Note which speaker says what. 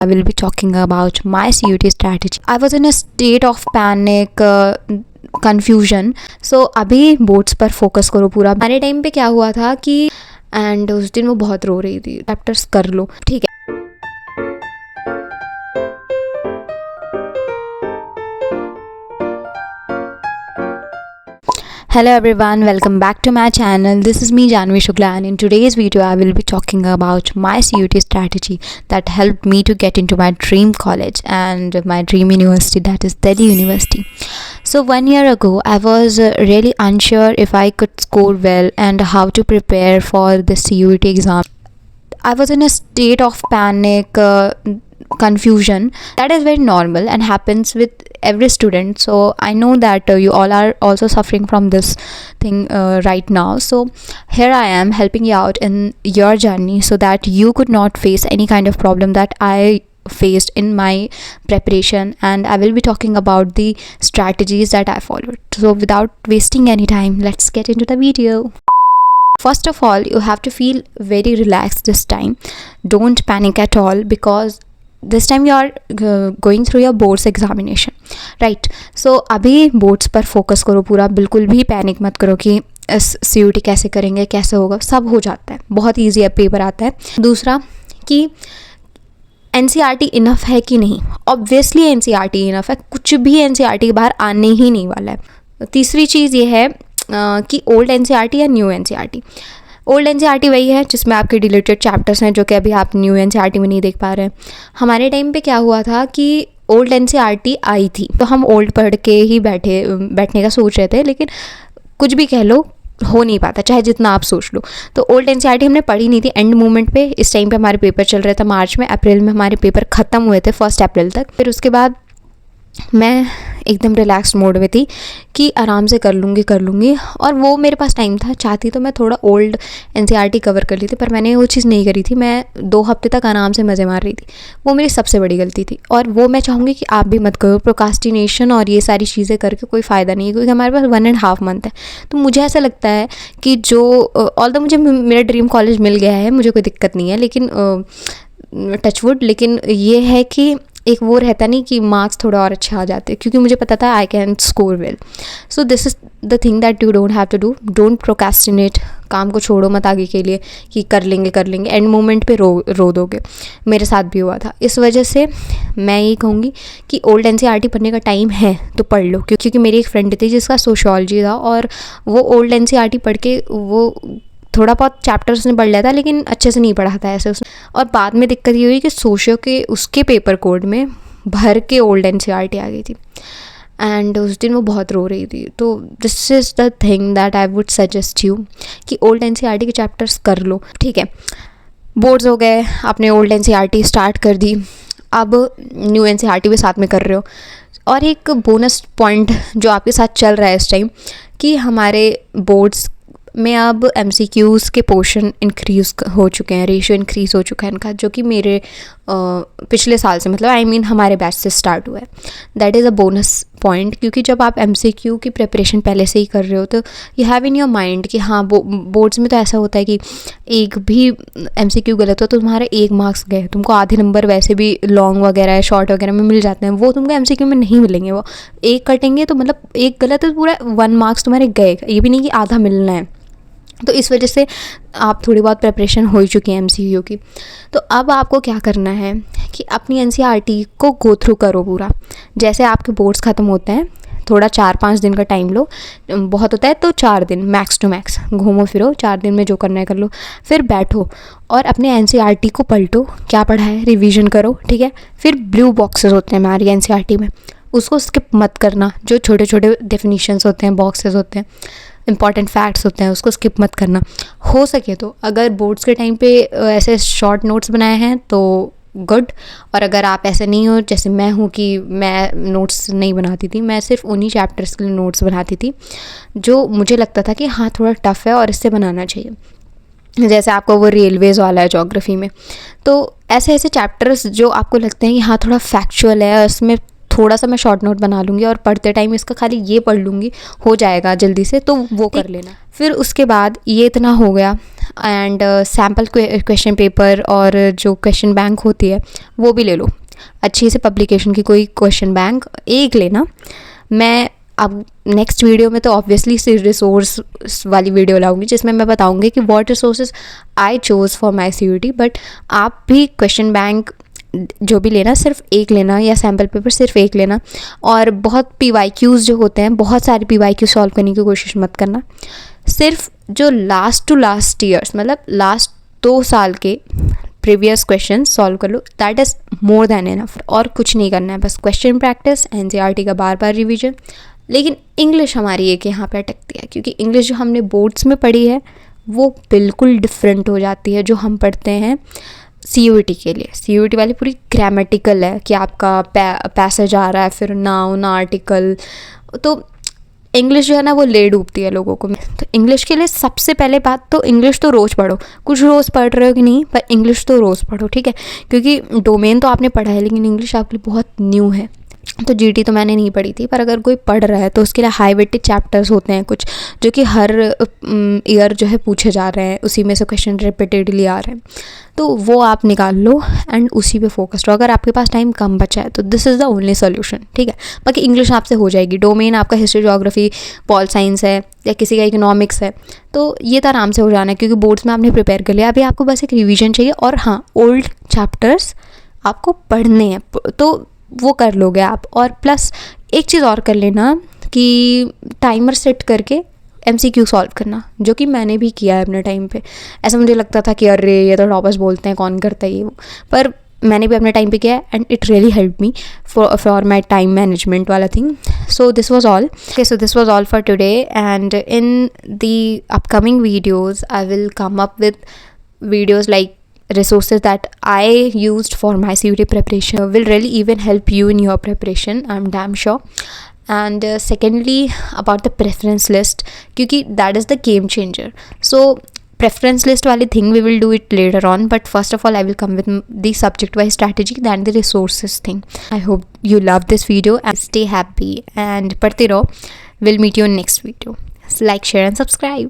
Speaker 1: I will be talking about my CUT strategy. I was in a state of panic, confusion. So अभी boards पर focus करो पूरा. हमारे time पे क्या हुआ था कि एंड उस दिन वो बहुत रो रही थी. चैप्टर्स कर लो, ठीक है. Hello everyone, welcome back to my channel. This is me Janvi Shukla, and in today's video I will be talking about my CUT strategy that helped me to get into my dream college and my dream university, that is Delhi University. So 1 year ago I was really unsure if I could score well and how to prepare for the CUT exam. I was in a state of panic, confusion. That is very normal and happens with every student. So I know that you all are also suffering from this thing right now. So here I am helping you out in your journey so that you could not face any kind of problem that I faced in my preparation, and I will be talking about the strategies that I followed. So without wasting any time, let's get into the video. First of all, you have to feel very relaxed this time. Don't panic at all because this time you are going through your boards examination, right? So अभी boards पर focus करो पूरा. बिल्कुल भी panic मत करो कि CUT कैसे करेंगे, कैसे होगा. सब हो जाता है, बहुत ईजी पेपर आता है. दूसरा कि NCERT इनफ है कि नहीं. ऑब्वियसली NCERT इनफ है, कुछ भी NCERT के बाहर आने ही नहीं वाला है. तीसरी चीज़ ये है कि ओल्ड NCERT या न्यू NCERT. ओल्ड NCERT वही है जिसमें आपके डिलीटेड चैप्टर्स हैं जो कि अभी आप न्यू NCERT में नहीं देख पा रहे हैं. हमारे टाइम पे क्या हुआ था कि ओल्ड NCERT आई थी तो हम ओल्ड पढ़ के ही बैठने का सोच रहे थे, लेकिन कुछ भी कह लो हो नहीं पाता चाहे जितना आप सोच लो. तो ओल्ड NCERT हमने पढ़ी नहीं थी एंड मोमेंट पे. इस टाइम पे हमारे पेपर चल रहे थे मार्च में. अप्रैल में हमारे पेपर ख़त्म हुए थे 1 अप्रैल तक. फिर उसके बाद मैं एकदम रिलैक्स मोड में थी कि आराम से कर लूँगी और वो मेरे पास टाइम था. चाहती तो मैं थोड़ा ओल्ड NCERT कवर कर ली थी, पर मैंने वो चीज़ नहीं करी थी. मैं 2 हफ्ते तक आराम से मज़े मार रही थी. वो मेरी सबसे बड़ी गलती थी और वो मैं चाहूँगी कि आप भी मत करो. प्रोकास्टिनेशन और ये सारी चीज़ें करके कोई फ़ायदा नहीं है, क्योंकि हमारे पास 1.5 मंथ है. तो मुझे ऐसा लगता है कि जो ऑल्दो मुझे मेरा ड्रीम कॉलेज मिल गया है, मुझे कोई दिक्कत नहीं है, लेकिन टचवुड, लेकिन ये है कि एक वो रहता नहीं कि मार्क्स थोड़ा और अच्छे आ जाते, क्योंकि मुझे पता था I can score well. So this is the thing that you don't have to do. Don't procrastinate. काम को छोड़ो मत आगे के लिए कि कर लेंगे एंड मोमेंट पे रो दोगे. मेरे साथ भी हुआ था. इस वजह से मैं ये कहूँगी कि ओल्ड NCERT पढ़ने का टाइम है तो पढ़ लो. क्योंकि मेरी एक फ्रेंड थी जिसका सोशियोलॉजी था और वो ओल्ड NCERT पढ़ के वो थोड़ा बहुत चैप्टर्स ने पढ़ लिया था, लेकिन अच्छे से नहीं पढ़ा था ऐसे उसने. और बाद में दिक्कत ये हुई कि सोशियो के उसके पेपर कोड में भर के ओल्ड NCERT आ गई थी एंड उस दिन वो बहुत रो रही थी. तो this is the thing that I would suggest you कि ओल्ड NCERT के चैप्टर्स कर लो, ठीक है. बोर्ड्स हो गए, आपने ओल्ड NCERT स्टार्ट कर दी, अब न्यू NCERT भी साथ में कर रहे हो. और एक बोनस पॉइंट जो आपके साथ चल रहा है इस टाइम कि हमारे बोर्ड्स में अब MCQs के पोर्शन इंक्रीज़ हो चुके हैं, रेशियो इंक्रीज़ हो चुका है इनका, जो कि मेरे पिछले साल से मतलब हमारे बैच से स्टार्ट हुआ है. That is a bonus point, क्योंकि जब आप MCQ की प्रिपरेशन पहले से ही कर रहे हो तो you have in your mind कि हाँ बोर्ड्स में तो ऐसा होता है कि एक भी MCQ गलत हो तो तुम्हारे 1 मार्क्स गए. तुमको आधे नंबर वैसे भी लॉन्ग वगैरह या शॉर्ट वगैरह में मिल जाते हैं, वो तुमको MCQ में नहीं मिलेंगे. वो एक कटेंगे तो मतलब एक गलत है तो पूरा 1 मार्क्स तुम्हारे गए. ये भी नहीं कि आधा मिलना है. तो इस वजह से आप थोड़ी बहुत प्रिपरेशन हो चुकी है MCQ की. तो अब आपको क्या करना है कि अपनी NCERT को गो थ्रू करो पूरा. जैसे आपके बोर्ड्स ख़त्म होते हैं, थोड़ा 4-5 दिन का टाइम लो. बहुत होता है तो 4 दिन मैक्स टू मैक्स. घूमो फिरो 4 दिन में जो करना है कर लो. फिर बैठो और अपने NCERT को पलटो, क्या पढ़ा है रिवीजन करो, ठीक है. फिर ब्लू बॉक्सेस होते हैं हमारी NCERT में, उसको स्किप मत करना. जो छोटे छोटे डेफिनीशंस होते हैं, बॉक्सेस होते हैं, इंपॉर्टेंट फैक्ट्स होते हैं, उसको स्किप मत करना. हो सके तो अगर बोर्ड्स के टाइम पे ऐसे शॉर्ट नोट्स बनाए हैं तो गुड. और अगर आप ऐसे नहीं हो जैसे मैं हूँ कि मैं नोट्स नहीं बनाती थी, मैं सिर्फ उन्हीं चैप्टर्स के लिए नोट्स बनाती थी जो मुझे लगता था कि हाँ थोड़ा टफ़ है और इससे बनाना चाहिए. जैसे आपको वो रेलवेज़ वाला है ज्योग्राफी में, तो ऐसे ऐसे चैप्टर्स जो आपको लगते हैं कि हाँ थोड़ा फैक्चुअल है, उसमें थोड़ा सा मैं शॉर्ट नोट बना लूँगी और पढ़ते टाइम इसका खाली ये पढ़ लूँगी, हो जाएगा जल्दी से, तो वो कर लेना. फिर उसके बाद ये इतना हो गया. एंड सैम्पल क्वेश्चन पेपर और जो क्वेश्चन बैंक होती है वो भी ले लो, अच्छी से पब्लिकेशन की कोई क्वेश्चन बैंक एक लेना। मैं अब नेक्स्ट वीडियो में तो ऑब्वियसली सिर्फ रिसोर्स वाली वीडियो लाऊंगी जिसमें मैं बताऊंगी कि what resources I chose for my CUET, but आप भी क्वेश्चन बैंक जो भी लेना सिर्फ एक लेना या सैम्पल पेपर सिर्फ एक लेना। और बहुत PYQs जो होते हैं, बहुत सारे PYQ सॉल्व करने की कोशिश मत करना। सिर्फ जो लास्ट टू लास्ट ईयर्स मतलब लास्ट 2 साल के प्रीवियस क्वेश्चन सॉल्व कर लो, that is more than enough. और कुछ नहीं करना है, बस क्वेश्चन प्रैक्टिस, NCERT का बार बार रिविजन। लेकिन इंग्लिश हमारी एक यहाँ पे अटकती है, क्योंकि इंग्लिश जो हमने बोर्ड्स में पढ़ी है वो बिल्कुल डिफरेंट हो जाती है जो हम पढ़ते हैं CUET के लिए। CUET वाली पूरी ग्रामेटिकल है कि आपका पैसेज आ रहा है, फिर नाउन आर्टिकल। तो इंग्लिश जो है ना वो ले डूबती है लोगों को। तो इंग्लिश के लिए सबसे पहले बात तो इंग्लिश तो रोज़ पढ़ो, कुछ रोज़ पढ़ रहे हो कि नहीं, पर इंग्लिश तो रोज़ पढ़ो, ठीक है। क्योंकि डोमेन तो आपने पढ़ा है लेकिन इंग्लिश आपके लिए बहुत न्यू है। तो GT तो मैंने नहीं पढ़ी थी, पर अगर कोई पढ़ रहा है तो उसके लिए हाई वेटेड चैप्टर्स होते हैं कुछ, जो कि हर ईयर जो है पूछे जा रहे हैं, उसी में से क्वेश्चन रिपीटेडली आ रहे हैं। तो वो आप निकाल लो एंड उसी पे फोकस रहो। अगर आपके पास टाइम कम बचा है तो this is the only solution, ठीक है। बाकी इंग्लिश आपसे हो जाएगी। डोमेन आपका हिस्ट्री, ज्योग्राफी, पॉल साइंस है या किसी का इकोनॉमिक्स है, तो ये तो आराम से हो जाना है क्योंकि बोर्ड्स में आपने प्रिपेयर कर लिया। अभी आपको बस एक रिविजन चाहिए। और हाँ, ओल्ड चैप्टर्स आपको पढ़ने हैं तो वो कर लोगे आप। और प्लस एक चीज़ और कर लेना कि टाइमर सेट करके MCQ सॉल्व करना, जो कि मैंने भी किया है अपने टाइम पे। ऐसा मुझे लगता था कि अरे ये तो टॉपर्स बोलते हैं, कौन करता है ये वो, पर मैंने भी अपने टाइम पे किया है and it really help me for my time management वाला thing. So this was all. Okay, so this was all for today and in the upcoming videos I will come up with videos like resources that I used for my CUET preparation will really even help you in your preparation, I'm damn sure. And secondly, about the preference list, क्योंकि that is the game changer. So preference list वाली thing we will do it later on, but first of all I will come with the subject wise strategy than the resources thing. I hope you love this video and stay happy and पढ़ते रहो. We'll meet you in next video. So like, share and subscribe.